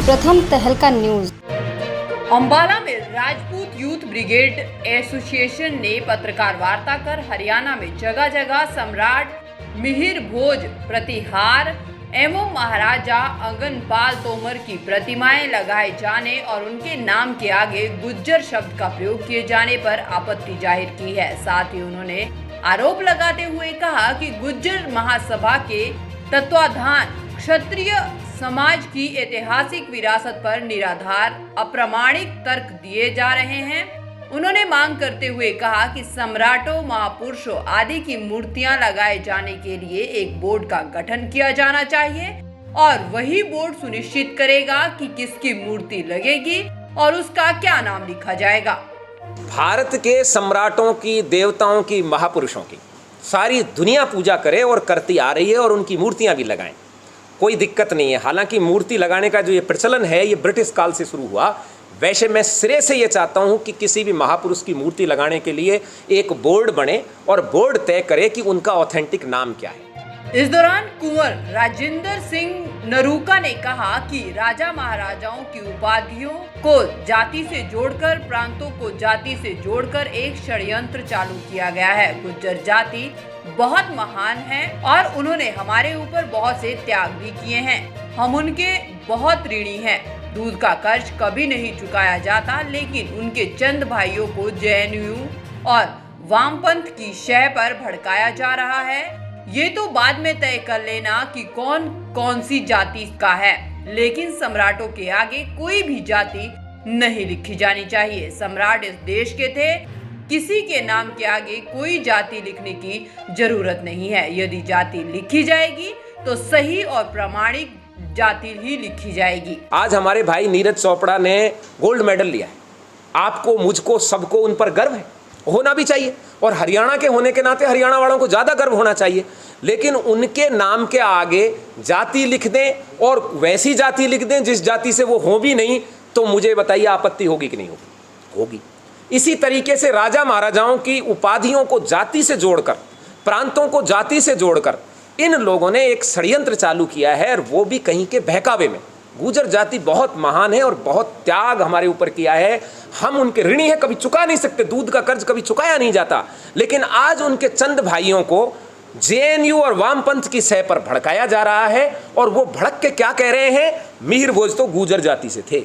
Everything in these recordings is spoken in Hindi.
प्रथम तहलका न्यूज। अंबाला में राजपूत यूथ ब्रिगेड एसोसिएशन ने पत्रकार वार्ता कर हरियाणा में जगह जगह सम्राट मिहिर भोज प्रतिहार एवं महाराजा अगनपाल तोमर की प्रतिमाएं लगाए जाने और उनके नाम के आगे गुज्जर शब्द का प्रयोग किए जाने पर आपत्ति जाहिर की है। साथ ही उन्होंने आरोप लगाते हुए कहा कि गुज्जर महासभा के तत्वाधान क्षत्रिय समाज की ऐतिहासिक विरासत पर निराधार अप्रामाणिक तर्क दिए जा रहे हैं। उन्होंने मांग करते हुए कहा कि सम्राटों महापुरुषों आदि की मूर्तियां लगाए जाने के लिए एक बोर्ड का गठन किया जाना चाहिए और वही बोर्ड सुनिश्चित करेगा कि किसकी मूर्ति लगेगी और उसका क्या नाम लिखा जाएगा। भारत के सम्राटों की, देवताओं की, महापुरुषों की सारी दुनिया पूजा करे और करती आ रही है और उनकी मूर्तियां भी लगाएं, कोई दिक्कत नहीं है। हालांकि मूर्ति लगाने का जो ये प्रचलन है ये ब्रिटिश काल से शुरू हुआ। वैसे मैं सिरे से ये चाहता हूँ कि किसी भी महापुरुष की मूर्ति लगाने के लिए एक बोर्ड बने और बोर्ड तय करे कि उनका ऑथेंटिक नाम क्या है। इस दौरान कुंवर राजेंद्र सिंह नरूका ने कहा कि राजा महाराजाओं की उपाधियों को जाति से जोड़कर, प्रांतों को जाति से जोड़कर एक षड्यंत्र चालू किया गया है। गुज्जर जाति बहुत महान है और उन्होंने हमारे ऊपर बहुत से त्याग भी किए हैं। हम उनके बहुत ऋणी हैं। दूध का कर्ज कभी नहीं चुकाया जाता, लेकिन उनके चंद भाइयों को जेएनयू और वामपंथ की शह पर भड़काया जा रहा है। ये तो बाद में तय कर लेना कि कौन कौन सी जाति का है, लेकिन सम्राटों के आगे कोई भी जाति नहीं लिखी जानी चाहिए। सम्राट इस देश के थे, किसी के नाम के आगे कोई जाति लिखने की जरूरत नहीं है। यदि जाति लिखी जाएगी तो सही और प्रामाणिक जाति ही लिखी जाएगी। आज हमारे भाई नीरज चोपड़ा ने गोल्ड मेडल लिया है। आपको, मुझको, सबको उन पर गर्व है, होना भी चाहिए और हरियाणा के होने के नाते हरियाणा वालों को ज़्यादा गर्व होना चाहिए। लेकिन उनके नाम के आगे जाति लिख दें और वैसी जाति लिख दें जिस जाति से वो हो भी नहीं, तो मुझे बताइए आपत्ति होगी कि नहीं होगी? होगी। इसी तरीके से राजा महाराजाओं की उपाधियों को जाति से जोड़कर, प्रांतों को जाति से जोड़कर इन लोगों ने एक षड्यंत्र चालू किया है और वो भी कहीं के बहकावे में। गुर्जर जाति बहुत महान है और बहुत त्याग हमारे ऊपर किया है। हम उनके ऋणी हैं, कभी चुका नहीं सकते। दूध का कर्ज कभी चुकाया नहीं जाता। लेकिन आज उनके चंद भाइयों को जेएनयू और वामपंथ की सह पर भड़काया जा रहा है और वो भड़क के क्या कह रहे हैं? मिहिर भोज तो गुर्जर जाति से थे,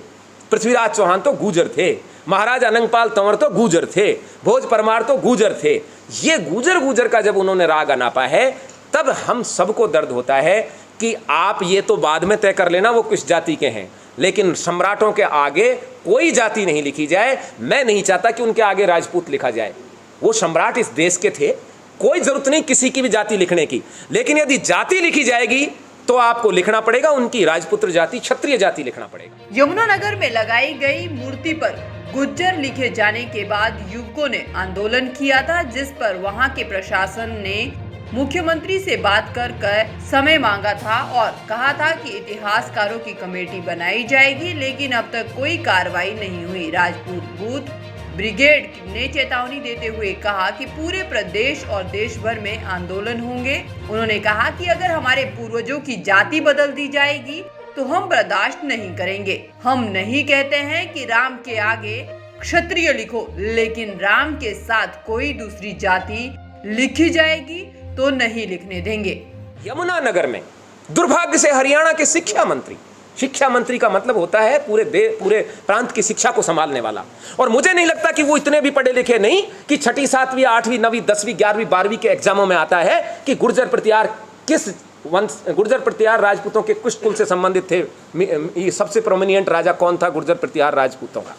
पृथ्वीराज चौहान तो गुर्जर थे, महाराज अगनपाल तोमर तो गुर्जर थे, भोज परमार तो गुर्जर थे। ये गुर्जर का जब उन्होंने राग अनापा है, तब हम सबको दर्द होता है कि आप ये तो बाद में तय कर लेना वो किस जाति के हैं, लेकिन सम्राटों के आगे कोई जाति नहीं लिखी जाए। मैं नहीं चाहता कि उनके आगे राजपूत लिखा जाए। वो सम्राट इस देश के थे, कोई जरूरत नहीं किसी की भी जाति लिखने की। लेकिन यदि जाति लिखी जाएगी तो आपको लिखना पड़ेगा उनकी राजपुत्र जाति, क्षत्रिय जाति लिखना पड़ेगा। यमुनानगर में लगाई गई मूर्ति पर गुज्जर लिखे जाने के बाद युवकों ने आंदोलन किया था, जिस पर वहां के प्रशासन ने मुख्यमंत्री से बात कर समय मांगा था और कहा था कि इतिहासकारों की कमेटी बनाई जाएगी, लेकिन अब तक कोई कार्रवाई नहीं हुई। राजपूत यूथ ब्रिगेड ने चेतावनी देते हुए कहा कि पूरे प्रदेश और देश भर में आंदोलन होंगे। उन्होंने कहा कि अगर हमारे पूर्वजों की जाति बदल दी जाएगी तो हम बर्दाश्त नहीं करेंगे। हम नहीं कहते हैं कि राम के आगे क्षत्रिय लिखो, लेकिन राम के साथ कोई दूसरी जाति लिखी जाएगी तो नहीं लिखने देंगे। यमुनानगर में दुर्भाग्य से हरियाणा के शिक्षा मंत्री का मतलब होता है पूरे प्रांत की शिक्षा को संभालने वाला। और मुझे नहीं लगता कि वो इतने भी पढ़े लिखे नहीं कि 6ठी 7वीं 8वीं 9वीं 10वीं 11वीं 12वीं के एग्जामों में आता है कि गुर्जर प्रतिहार राजपूतों के कुछ कुल से संबंधित थे। सबसे प्रोमिनिएंट राजा कौन था गुर्जर प्रतिहार राजपूतों का?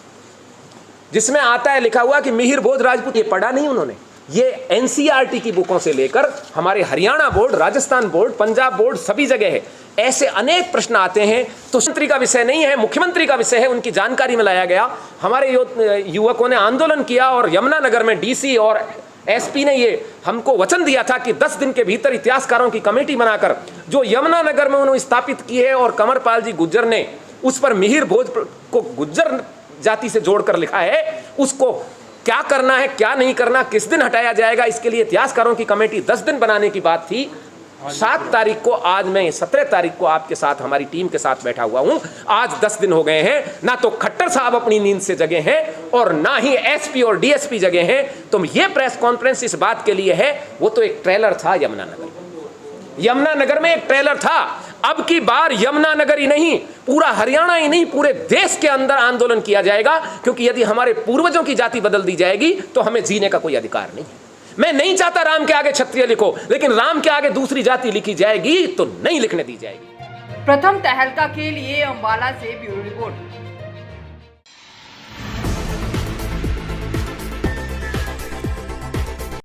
जिसमें आता है लिखा हुआ कि मिहिर भोज राजपूत। ये पढ़ा नहीं उन्होंने। ये एनसीईआरटी की बुकों से लेकर हमारे Haryana board, Rajasthan board, Punjab board, सभी जगह है। ऐसे अनेक प्रश्न आते हैं तो मंत्री का विषय नहीं है, मुख्यमंत्री का विषय है, उनकी जानकारी में लाया गया। हमारे युवकों ने आंदोलन किया और यमुनानगर में डीसी और एसपी ने ये हमको वचन दिया था कि 10 दिन के भीतर इतिहासकारों की कमेटी बनाकर जो यमुनानगर में उन्होंने स्थापित की है और कंवरपाल जी गुज्जर ने उस पर मिहिर भोज को गुज्जर जाति से जोड़कर लिखा है, उसको क्या करना है, क्या नहीं करना, किस दिन हटाया जाएगा, इसके लिए इतिहासकारों की कमेटी 10 दिन बनाने की बात थी। 7 तारीख को, आज मैं 17 तारीख को आपके साथ, हमारी टीम के साथ बैठा हुआ हूं। आज 10 दिन हो गए हैं, ना तो खट्टर साहब अपनी नींद से जगे हैं और ना ही एसपी और डीएसपी जगे हैं। तो ये प्रेस कॉन्फ्रेंस इस बात के लिए है, वो तो एक ट्रेलर था यमुनानगर में एक ट्रेलर था। अब की बार यमुनानगर ही नहीं, पूरा हरियाणा ही नहीं, पूरे देश के अंदर आंदोलन किया जाएगा, क्योंकि यदि हमारे पूर्वजों की जाति बदल दी जाएगी तो हमें जीने का कोई अधिकार नहीं है। मैं नहीं चाहता राम के आगे क्षत्रिय लिखो, लेकिन राम के आगे दूसरी जाति लिखी जाएगी तो नहीं लिखने दी जाएगी। प्रथम तहलका के लिए अंबाला से ब्यूरो रिपोर्ट।